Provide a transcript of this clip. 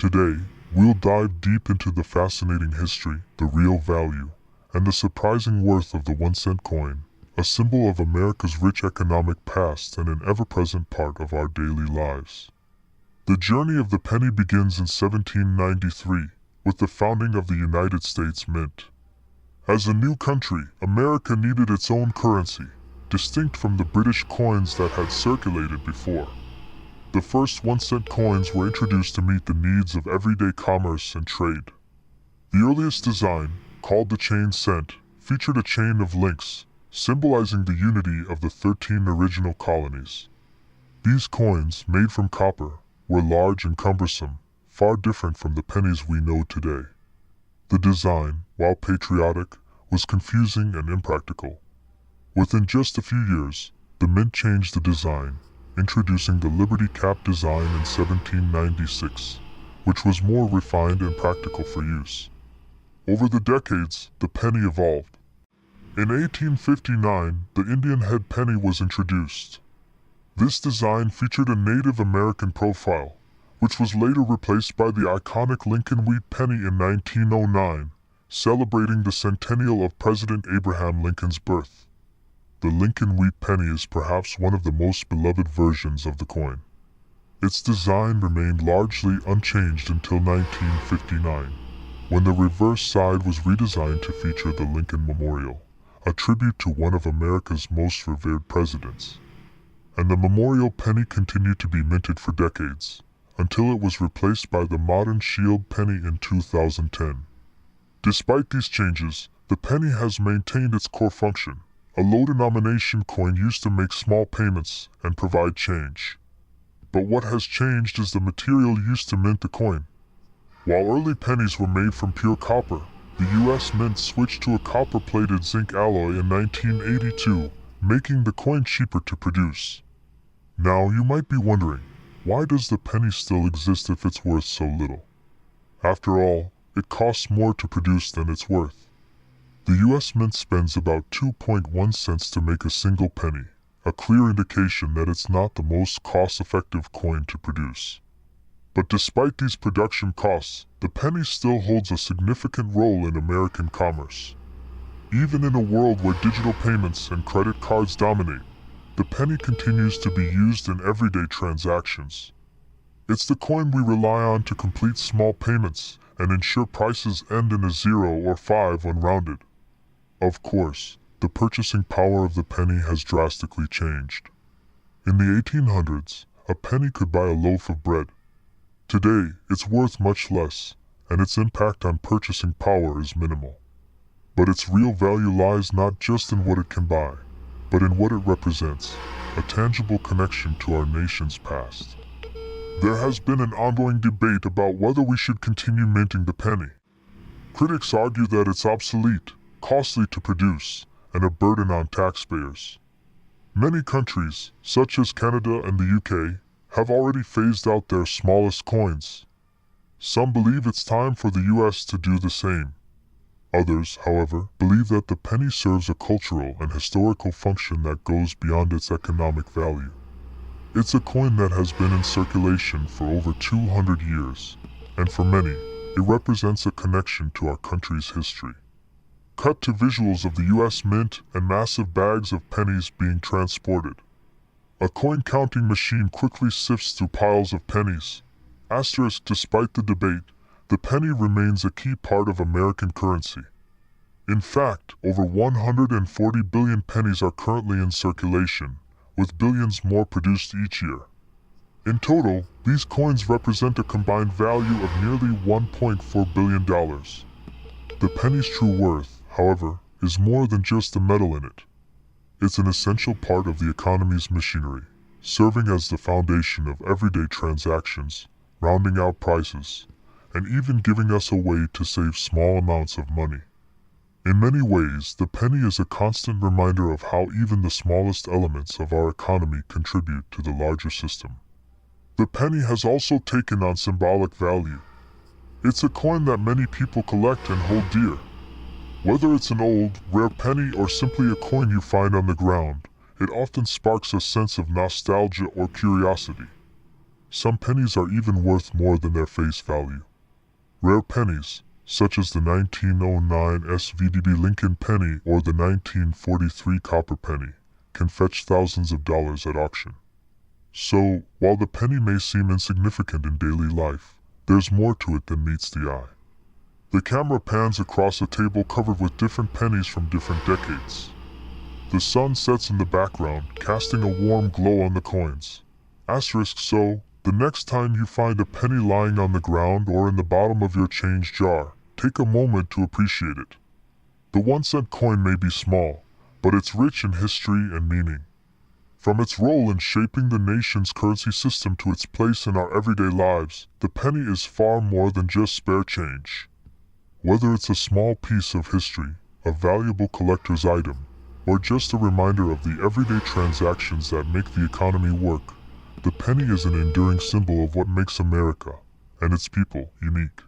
Today, we'll dive deep into the fascinating history, the real value, and the surprising worth of the 1-cent coin, a symbol of America's rich economic past and an ever-present part of our daily lives. The journey of the penny begins in 1793, with the founding of the United States Mint. As a new country, America needed its own currency, distinct from the British coins that had circulated before. The first 1-cent coins were introduced to meet the needs of everyday commerce and trade. The earliest design, called the chain cent, featured a chain of links, symbolizing the unity of the 13 original colonies. These coins, made from copper, were large and cumbersome, far different from the pennies we know today. The design, while patriotic, was confusing and impractical. Within just a few years, the mint changed the design, introducing the Liberty Cap design in 1796, which was more refined and practical for use. Over the decades, the penny evolved. In 1859, the Indian head penny was introduced. This design featured a Native American profile, which was later replaced by the iconic Lincoln wheat penny in 1909, celebrating the centennial of President Abraham Lincoln's birth. The Lincoln wheat penny is perhaps one of the most beloved versions of the coin. Its design remained largely unchanged until 1959, when the reverse side was redesigned to feature the Lincoln Memorial, a tribute to one of America's most revered presidents. And the memorial penny continued to be minted for decades, until it was replaced by the modern shield penny in 2010. Despite these changes, the penny has maintained its core function, a low-denomination coin used to make small payments and provide change. But what has changed is the material used to mint the coin. While early pennies were made from pure copper, the U.S. Mint switched to a copper-plated zinc alloy in 1982, making the coin cheaper to produce. Now you might be wondering, why does the penny still exist if it's worth so little? After all, it costs more to produce than it's worth. The U.S. Mint spends about 2.1 cents to make a single penny, a clear indication that it's not the most cost-effective coin to produce. But despite these production costs, the penny still holds a significant role in American commerce. Even in a world where digital payments and credit cards dominate, the penny continues to be used in everyday transactions. It's the coin we rely on to complete small payments and ensure prices end in a 0 or 5 when rounded. Of course, the purchasing power of the penny has drastically changed. In the 1800s, a penny could buy a loaf of bread. Today, it's worth much less, and its impact on purchasing power is minimal. But its real value lies not just in what it can buy, but in what it represents, a tangible connection to our nation's past. There has been an ongoing debate about whether we should continue minting the penny. Critics argue that it's obsolete, costly to produce, and a burden on taxpayers. Many countries, such as Canada and the UK, have already phased out their smallest coins. Some believe it's time for the US to do the same. Others, however, believe that the penny serves a cultural and historical function that goes beyond its economic value. It's a coin that has been in circulation for over 200 years, and for many, it represents a connection to our country's history. Cut to visuals of the U.S. Mint and massive bags of pennies being transported. A coin-counting machine quickly sifts through piles of pennies. Asterisk, despite the debate, the penny remains a key part of American currency. In fact, over 140 billion pennies are currently in circulation, with billions more produced each year. In total, these coins represent a combined value of nearly $1.4 billion. The penny's true worth, however, is more than just the metal in it. It's an essential part of the economy's machinery, serving as the foundation of everyday transactions, rounding out prices, and even giving us a way to save small amounts of money. In many ways, the penny is a constant reminder of how even the smallest elements of our economy contribute to the larger system. The penny has also taken on symbolic value. It's a coin that many people collect and hold dear. Whether it's an old, rare penny or simply a coin you find on the ground, it often sparks a sense of nostalgia or curiosity. Some pennies are even worth more than their face value. Rare pennies, such as the 1909 SVDB Lincoln penny or the 1943 copper penny, can fetch thousands of dollars at auction. So, while the penny may seem insignificant in daily life, there's more to it than meets the eye. The camera pans across a table covered with different pennies from different decades. The sun sets in the background, casting a warm glow on the coins. So, the next time you find a penny lying on the ground or in the bottom of your change jar, take a moment to appreciate it. The 1-cent coin may be small, but it's rich in history and meaning. From its role in shaping the nation's currency system to its place in our everyday lives, the penny is far more than just spare change. Whether it's a small piece of history, a valuable collector's item, or just a reminder of the everyday transactions that make the economy work, the penny is an enduring symbol of what makes America and its people unique.